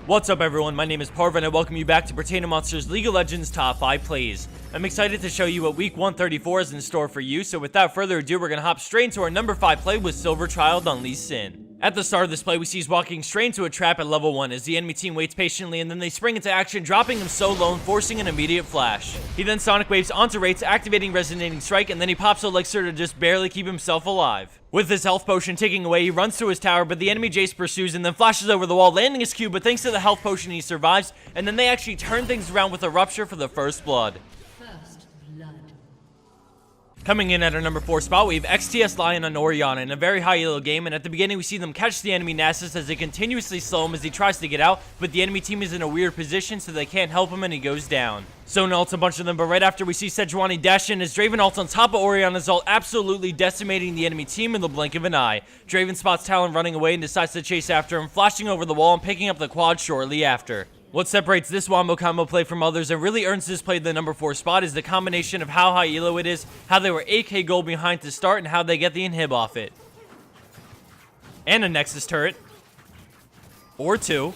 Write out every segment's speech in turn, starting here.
What's up everyone, my name is Parv and I welcome you back to Pertaining Monsters League of Legends Top 5 Plays. I'm excited to show you what week 134 is in store for you, so without further ado we're going to hop straight into our number 5 play with Silver Child on Lee Sin. At the start of this play we see he's walking straight into a trap at level 1 as the enemy team waits patiently and then they spring into action, dropping him so low and forcing an immediate flash. He then Sonic Waves onto Wraiths, activating Resonating Strike, and then he pops Elixir to just barely keep himself alive. With his health potion ticking away, he runs to his tower, but the enemy Jace pursues and then flashes over the wall, landing his Q, but thanks to the health potion he survives, and then they actually turn things around with a Rupture for the first blood. Coming in at our number 4 spot, we have XTS Lion on Orianna in a very high elo game, and at the beginning we see them catch the enemy Nasus as they continuously slow him as he tries to get out, but the enemy team is in a weird position so they can't help him and he goes down. Sona ults a bunch of them, but right after we see Sejuani dash in as Draven ults on top of Orianna's ult, absolutely decimating the enemy team in the blink of an eye. Draven spots Talon running away and decides to chase after him, flashing over the wall and picking up the quad shortly after. What separates this Wombo combo play from others and really earns this play the number 4 spot is the combination of how high elo it is, how they were 8k gold behind to start, and how they get the inhib off it. And a Nexus turret. Or 2.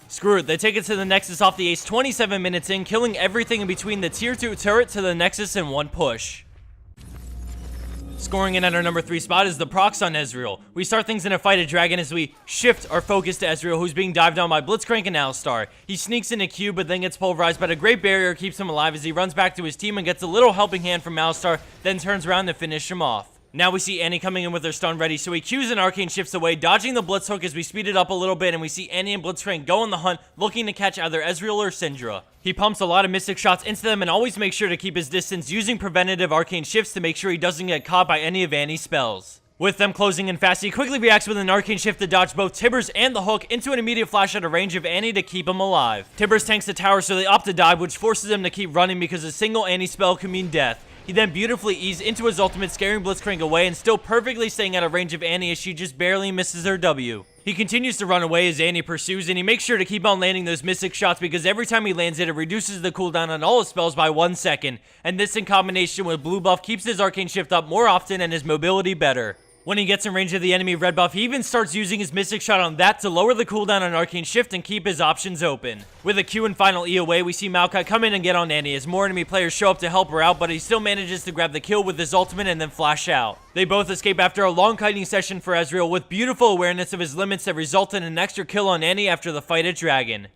Screw it, they take it to the Nexus off the ace 27 minutes in, killing everything in between the tier 2 turret to the Nexus in one push. Scoring in at our number 3 spot is the procs on Ezreal. We start things in a fight at Dragon as we shift our focus to Ezreal, who's being dived on by Blitzcrank and Alistar. He sneaks in a Q, but then gets pulverized, but a great barrier keeps him alive as he runs back to his team and gets a little helping hand from Alistar, then turns around to finish him off. Now we see Annie coming in with her stun ready, so he Qs and Arcane shifts away, dodging the Blitz hook as we speed it up a little bit, and we see Annie and Blitzcrank go on the hunt, looking to catch either Ezreal or Syndra. He pumps a lot of Mystic shots into them and always makes sure to keep his distance, using preventative Arcane shifts to make sure he doesn't get caught by any of Annie's spells. With them closing in fast, he quickly reacts with an Arcane shift to dodge both Tibbers and the hook into an immediate flash out of range of Annie to keep him alive. Tibbers tanks the tower, so they opt to dive, which forces him to keep running because a single Annie spell can mean death. He then beautifully eased into his ultimate, scaring Blitzcrank away and still perfectly staying out of range of Annie as she just barely misses her W. He continues to run away as Annie pursues, and he makes sure to keep on landing those Mystic shots because every time he lands it, it reduces the cooldown on all his spells by 1 second, and this in combination with blue buff keeps his Arcane shift up more often and his mobility better. When he gets in range of the enemy red buff, he even starts using his Mystic Shot on that to lower the cooldown on Arcane Shift and keep his options open. With a Q and final E away, we see Maokai come in and get on Annie as more enemy players show up to help her out, but he still manages to grab the kill with his ultimate and then flash out. They both escape after a long kiting session for Ezreal with beautiful awareness of his limits that result in an extra kill on Annie after the fight at Dragon.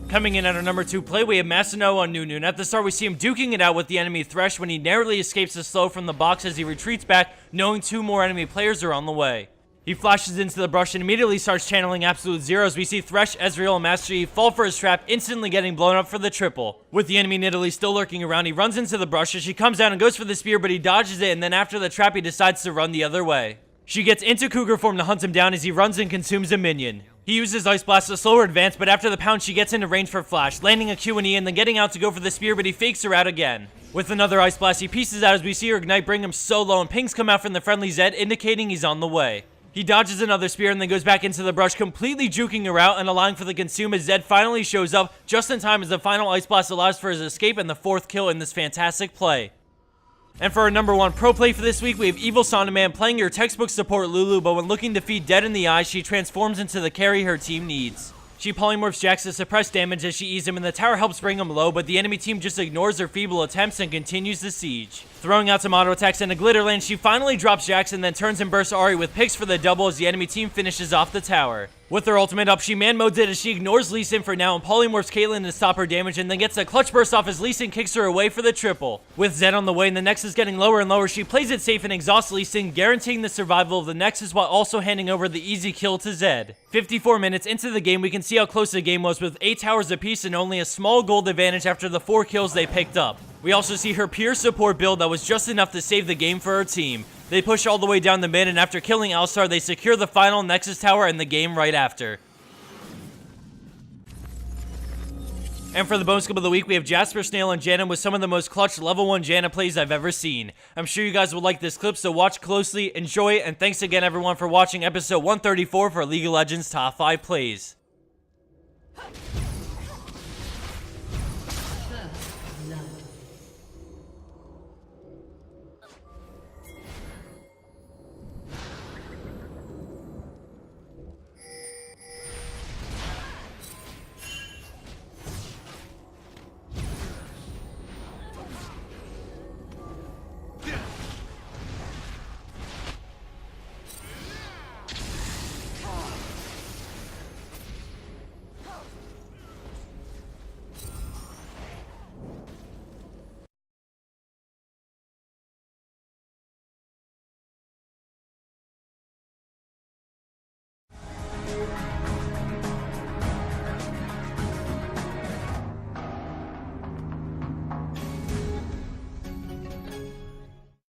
Coming in at our number 2 play, we have Masano on Nunu. At the start, we see him duking it out with the enemy Thresh when he narrowly escapes the slow from the box as he retreats back, knowing 2 more enemy players are on the way. He flashes into the brush and immediately starts channeling Absolute Zero as we see Thresh, Ezreal, and Master Yi fall for his trap, instantly getting blown up for the triple. With the enemy Nidalee still lurking around, he runs into the brush as she comes down and goes for the spear, but he dodges it, and then after the trap, he decides to run the other way. She gets into Cougar form to hunt him down as he runs and consumes a minion. He uses Ice Blast to slow her advance, but after the pound, she gets into range for Flash, landing a Q and E and then getting out to go for the spear, but he fakes her out again. With another Ice Blast, he pieces out as we see her Ignite bring him so low, and pings come out from the friendly Zed, indicating he's on the way. He dodges another spear and then goes back into the brush, completely juking her out and allowing for the consume as Zed finally shows up just in time as the final Ice Blast allows for his escape and the 4th kill in this fantastic play. And for our number 1 pro play for this week, we have Evil Sonderman playing your textbook support Lulu, but when looking to feed dead in the eyes, she transforms into the carry her team needs. She polymorphs Jax to suppress damage as she eases him, and the tower helps bring him low, but the enemy team just ignores her feeble attempts and continues the siege. Throwing out some auto attacks and a glitter lane, she finally drops Jax and then turns and bursts Ahri with picks for the double as the enemy team finishes off the tower. With her ultimate up, she man-modes it as she ignores Lee Sin for now and polymorphs Caitlyn to stop her damage and then gets a clutch burst off as Lee Sin kicks her away for the triple. With Zed on the way and the Nexus getting lower and lower, she plays it safe and exhausts Lee Sin, guaranteeing the survival of the Nexus while also handing over the easy kill to Zed. 54 minutes into the game, we can see how close the game was with 8 towers apiece and only a small gold advantage after the 4 kills they picked up. We also see her pure support build that was just enough to save the game for her team. They push all the way down the mid, and after killing Alistar, they secure the final Nexus tower and the game right after. And for the bonus clip of the week, we have Jasper, Snail, and Janna with some of the most clutch level 1 Janna plays I've ever seen. I'm sure you guys will like this clip, so watch closely, enjoy it, and thanks again everyone for watching episode 134 for League of Legends Top 5 Plays.